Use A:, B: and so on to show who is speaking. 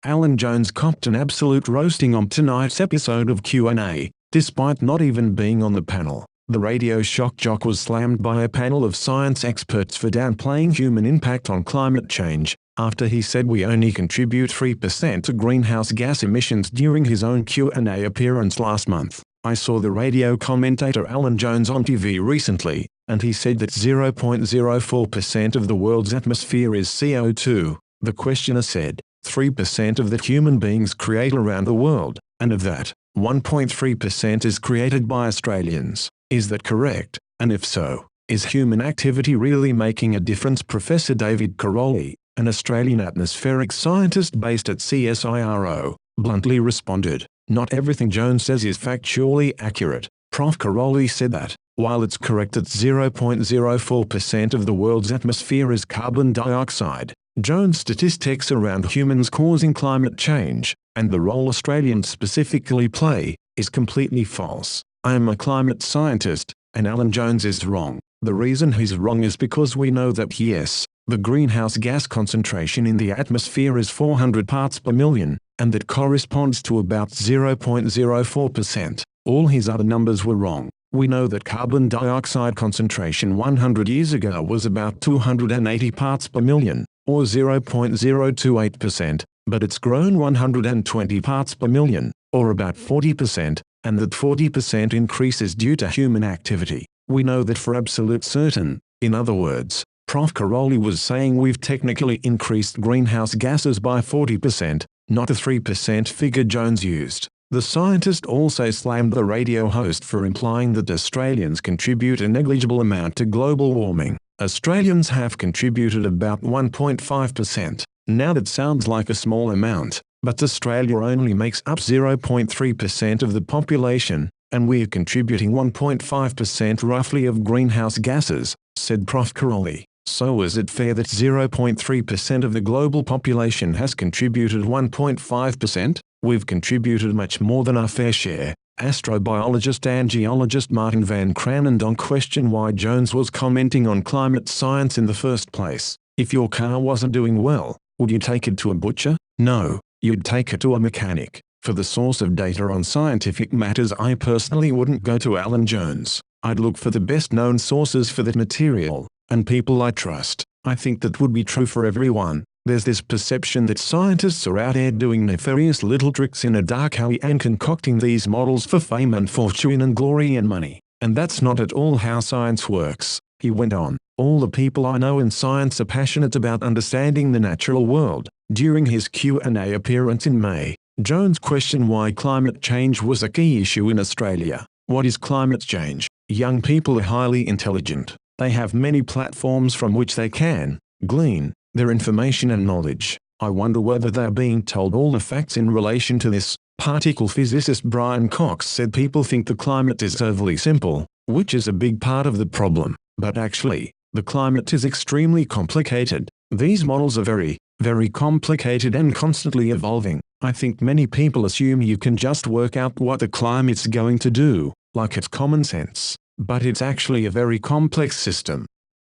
A: Alan Jones copped an absolute roasting on tonight's episode of Q&A, despite not even being on the panel. The radio shock jock was slammed by a panel of science experts for downplaying human impact on climate change, after he said we only contribute 3% to greenhouse gas emissions during his own Q&A appearance last month. I saw the radio commentator Alan Jones on TV recently, and he said that 0.04% of the world's atmosphere is CO2. The questioner said, 3% of that human beings create around the world, and of that, 1.3% is created by Australians. Is that correct? And if so, is human activity really making a difference? Professor David Caroli, an Australian atmospheric scientist based at CSIRO, bluntly responded, "Not everything Jones says is factually accurate." Prof. Caroli said that, while it's correct that 0.04% of the world's atmosphere is carbon dioxide, Jones' statistics around humans causing climate change, and the role Australians specifically play, is completely false. I am a climate scientist, and Alan Jones is wrong. The reason he's wrong is because we know that yes, the greenhouse gas concentration in the atmosphere is 400 parts per million, and that corresponds to about 0.04%. All his other numbers were wrong. We know that carbon dioxide concentration 100 years ago was about 280 parts per million, or 0.028%, but it's grown 120 parts per million, or about 40%, and that 40% increase is due to human activity. We know that for absolute certain. In other words, Prof. Caroli was saying we've technically increased greenhouse gases by 40%, not the 3% figure Jones used. The scientist also slammed the radio host for implying that Australians contribute a negligible amount to global warming. Australians have contributed about 1.5%. Now that sounds like a small amount, but Australia only makes up 0.3% of the population, and we're contributing 1.5% roughly of greenhouse gases, said Prof. Caroli. So is it fair that 0.3% of the global population has contributed 1.5%? We've contributed much more than our fair share. Astrobiologist and geologist Martin van Kranendonk questioned why Jones was commenting on climate science in the first place. If your car wasn't doing well, would you take it to a butcher? No, you'd take it to a mechanic. For the source of data on scientific matters, I personally wouldn't go to Alan Jones. I'd look for the best known sources for that material, and people I trust. I think that would be true for everyone. There's this perception that scientists are out there doing nefarious little tricks in a dark alley and concocting these models for fame and fortune and glory and money. And that's not at all how science works, he went on. All the people I know in science are passionate about understanding the natural world. During his Q&A appearance in May, Jones questioned why climate change was a key issue in Australia. What is climate change? Young people are highly intelligent. They have many platforms from which they can glean their information and knowledge. I wonder whether they're being told all the facts in relation to this. Particle physicist Brian Cox said people think the climate is overly simple, which is a big part of the problem. But actually, the climate is extremely complicated. These models are very, very complicated and constantly evolving. I think many people assume you can just work out what the climate's going to do, like it's common sense. But it's actually a very complex system.